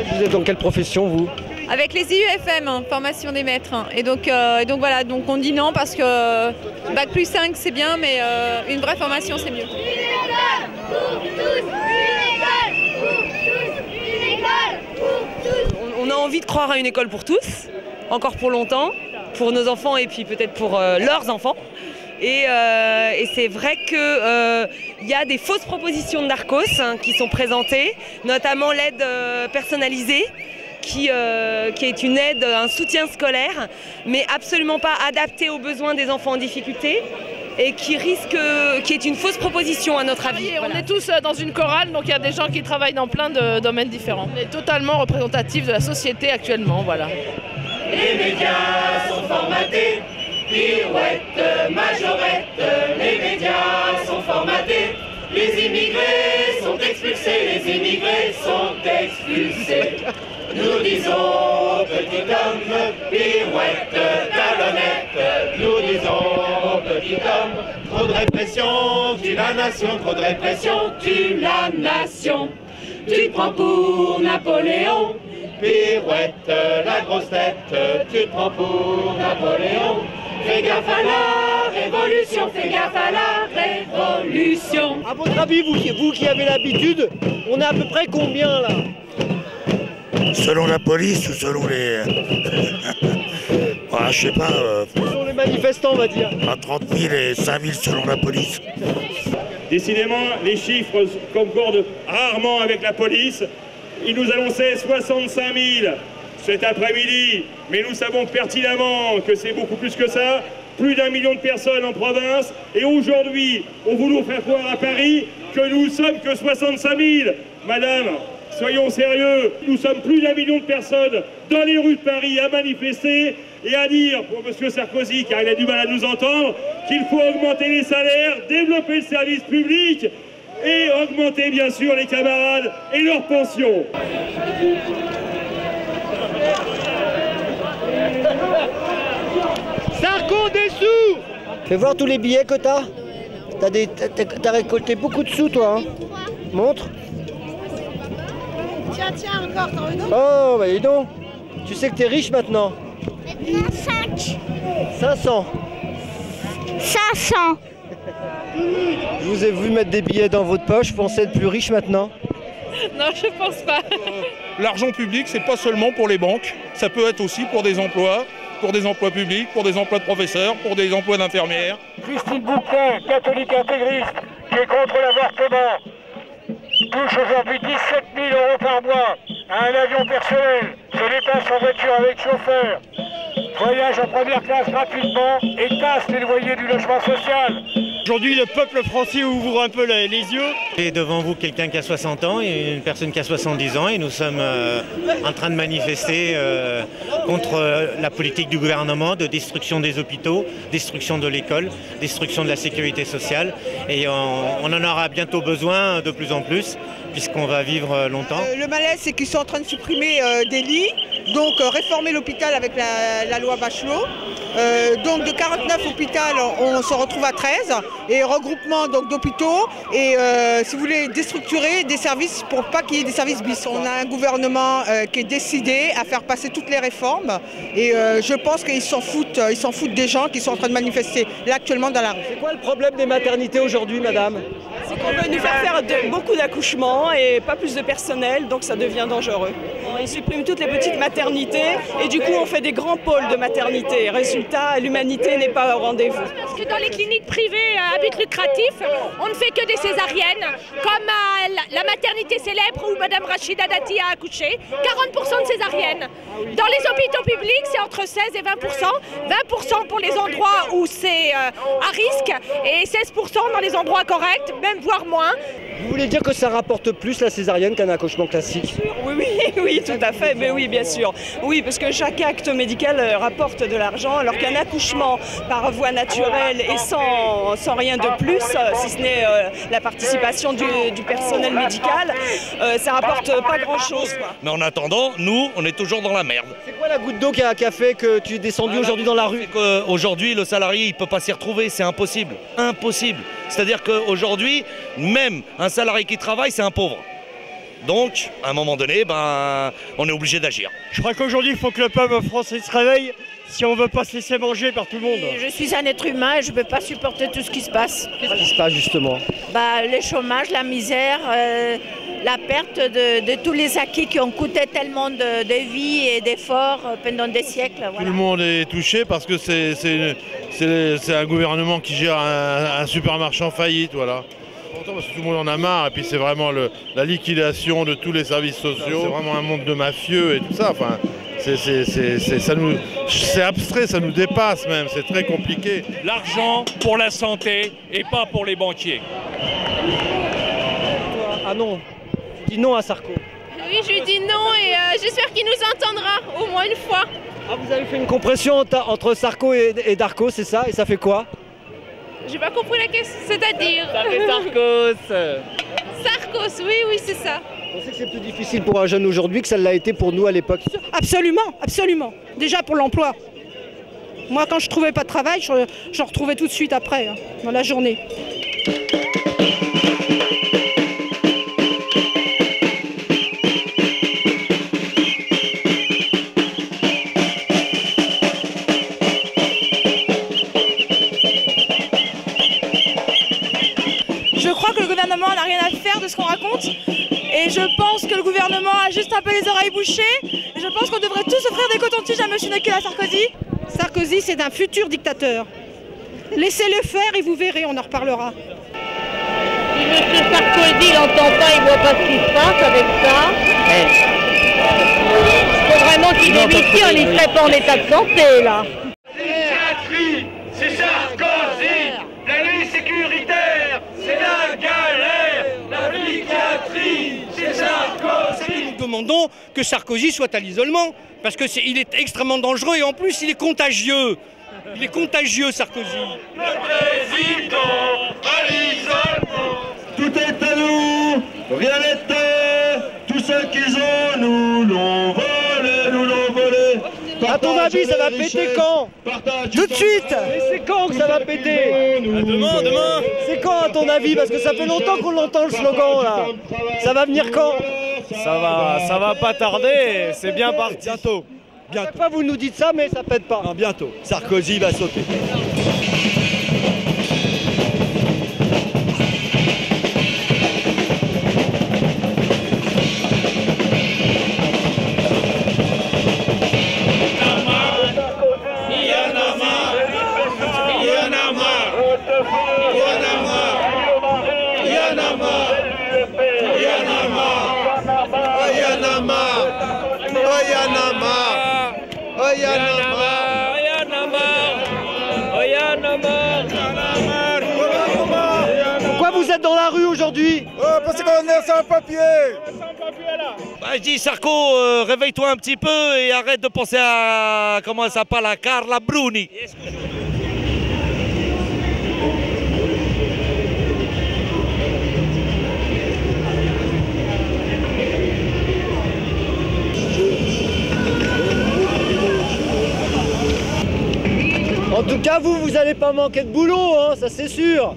Vous êtes dans quelle profession, vous? Avec les IUFM, formation des maîtres. Et donc voilà, donc on dit non parce que Bac plus 5 c'est bien, mais une vraie formation c'est mieux. On a envie de croire à une école pour tous, encore pour longtemps, pour nos enfants et puis peut-être pour leurs enfants. Et c'est vrai qu'il y a des fausses propositions de Narcos qui sont présentées, notamment l'aide personnalisée, qui est une aide, un soutien scolaire, mais absolument pas adapté aux besoins des enfants en difficulté et qui est une fausse proposition à notre avis. On est tous dans une chorale, donc il y a des gens qui travaillent dans plein de domaines différents. On est totalement représentatif de la société actuellement, voilà. Les médias sont formatés, pirouette, majorette, les médias sont formatés, les immigrés sont expulsés, les immigrés sont expulsés. Nous disons petit homme, pirouette, talonnette, nous disons petit homme, trop de répression tue la nation, trop de répression tue la nation. Tu te prends pour Napoléon, pirouette, la grosse tête, tu te prends pour Napoléon. Fais gaffe à la révolution, fais gaffe à la révolution. À votre avis, vous qui avez l'habitude, on est à peu près combien là? Selon la police ou selon les... je sais pas... selon les manifestants, on va dire. À 30 000 et 5 000 selon la police. Décidément, les chiffres concordent rarement avec la police. Ils nous annonçaient 65 000 cet après-midi, mais nous savons pertinemment que c'est beaucoup plus que ça. Plus d'1 million de personnes en province. Et aujourd'hui, on voulait nous faire croire à Paris que nous sommes que 65 000. Madame, soyons sérieux, nous sommes plus d'1 million de personnes dans les rues de Paris à manifester et à dire pour M. Sarkozy, car il a du mal à nous entendre, qu'il faut augmenter les salaires, développer le service public et augmenter bien sûr les camarades et leurs pensions. Sarko, des sous! Fais voir tous les billets que t'as. T'as récolté beaucoup de sous, toi. Hein. Montre. Tiens, encore, t'en veux donc? Oh, bah dis donc. Tu sais que t'es riche maintenant. Maintenant 5. 500. 500. Je vous ai vu mettre des billets dans votre poche. Vous pensez être plus riche maintenant? Non, je pense pas. L'argent public, c'est pas seulement pour les banques. Ça peut être aussi pour des emplois publics, pour des emplois de professeurs, pour des emplois d'infirmières. Christine Bouquet, catholique intégriste, qui est contre l'avortement, touche aujourd'hui 17 000 € par mois à un avion personnel, se déplace en voiture avec chauffeur, voyage en première classe gratuitement et tasse les loyers du logement social. Aujourd'hui, le peuple français ouvre un peu les yeux. Et devant vous, quelqu'un qui a 60 ans et une personne qui a 70 ans et nous sommes en train de manifester contre la politique du gouvernement de destruction des hôpitaux, destruction de l'école, destruction de la sécurité sociale et on en aura bientôt besoin de plus en plus puisqu'on va vivre longtemps. Le malaise, c'est qu'ils sont en train de supprimer des lits, donc réformer l'hôpital avec la loi Bachelot. Donc de 49 hôpitaux, on se retrouve à 13 et regroupement d'hôpitaux et si vous voulez déstructurer des services pour pas qu'il y ait des services bis. On a un gouvernement qui est décidé à faire passer toutes les réformes et je pense qu'ils s'en foutent des gens qui sont en train de manifester là actuellement dans la rue. C'est quoi le problème des maternités aujourd'hui, madame? C'est qu'on veut nous faire beaucoup d'accouchements et pas plus de personnel, donc ça devient dangereux. Ils suppriment toutes les petites maternités et du coup on fait des grands pôles de maternité. Résultat, l'humanité n'est pas au rendez-vous. Parce que dans les cliniques privées à but lucratif, on ne fait que des césariennes, comme la maternité célèbre où Madame Rachida Dati a accouché, 40% de césariennes. Dans les hôpitaux publics, c'est entre 16 et 20%, 20% pour les endroits où c'est à risque et 16% dans les endroits corrects, même voire moins. Vous voulez dire que ça rapporte plus la césarienne qu'un accouchement classique? Oui, tout à fait, mais oui, bien sûr. Oui, parce que chaque acte médical rapporte de l'argent, alors qu'un accouchement par voie naturelle et sans rien de plus, si ce n'est la participation du personnel médical, ça rapporte pas grand-chose. Mais en attendant, nous, on est toujours dans la merde. C'est quoi la goutte d'eau qui a fait que tu es descendu aujourd'hui dans la rue? Aujourd'hui, le salarié, il ne peut pas s'y retrouver, c'est impossible. Impossible. C'est-à-dire qu'aujourd'hui, même un salarié qui travaille, c'est un pauvre. Donc, à un moment donné, on est obligé d'agir. Je crois qu'aujourd'hui, il faut que le peuple français se réveille si on ne veut pas se laisser manger par tout le monde. Je suis un être humain et je ne peux pas supporter tout ce qui se passe. Qu'est-ce qui se passe justement? Le chômage, la misère, la perte de tous les acquis qui ont coûté tellement de vie et d'efforts pendant des siècles. Voilà. Tout le monde est touché parce que c'est un gouvernement qui gère un supermarché en faillite, voilà. Parce que tout le monde en a marre et puis c'est vraiment la liquidation de tous les services sociaux. C'est vraiment un monde de mafieux et tout ça. Enfin, c'est abstrait, ça nous dépasse même, c'est très compliqué. L'argent pour la santé et pas pour les banquiers. Ah non, tu dis non à Sarko. Oui, je lui dis non et j'espère qu'il nous entendra au moins une fois. Ah, vous avez fait une compression entre Sarko et Darko, c'est ça? Et ça fait quoi? J'ai pas compris la question, c'est-à-dire... Ça fait Sarkos. Sarkos, oui, c'est ça. Vous pensez que c'est plus difficile pour un jeune aujourd'hui que ça l'a été pour nous à l'époque? Absolument, absolument. Déjà pour l'emploi. Moi, quand je trouvais pas de travail, j'en retrouvais tout de suite après, dans la journée. Je crois que le gouvernement n'a rien à faire de ce qu'on raconte et je pense que le gouvernement a juste un peu les oreilles bouchées et je pense qu'on devrait tous offrir des cotons-tiges à M. Nicolas Sarkozy. Sarkozy, c'est un futur dictateur. Laissez-le faire et vous verrez, on en reparlera. Si M. Sarkozy n'entend pas, il ne voit pas ce qui se passe avec ça. Il faut vraiment qu'il démissionne, il ne serait pas en état de santé là. C'est Sarkozy. La nuit sécuritaire, c'est la galère. La psychiatrie, c'est Sarkozy. Nous demandons que Sarkozy soit à l'isolement, parce qu'il est extrêmement dangereux et en plus il est contagieux. Il est contagieux, Sarkozy. Le président à l'isolement. Tout est à nous, rien n'était. Tout ce qu'ils ont, nous l'ont volé, nous l'ont volé. À ton avis, ça va péter quand? Tout de suite. Mais c'est quand que ça va péter? Demain. C'est quand à ton avis? Parce que ça fait longtemps qu'on l'entend le slogan là. Ça va venir quand? Ça va pas tarder, c'est bien parti. Bientôt. Chaque fois vous nous dites ça, mais ça pète pas. Non, bientôt. Sarkozy va sauter. Pourquoi vous êtes dans la rue aujourd'hui? Parce qu'on est sans papier. Je dis Sarko, réveille-toi un petit peu et arrête de penser à comment elle s'appelle, à Carla Bruni. En tout cas, vous allez pas manquer de boulot, hein, ça c'est sûr.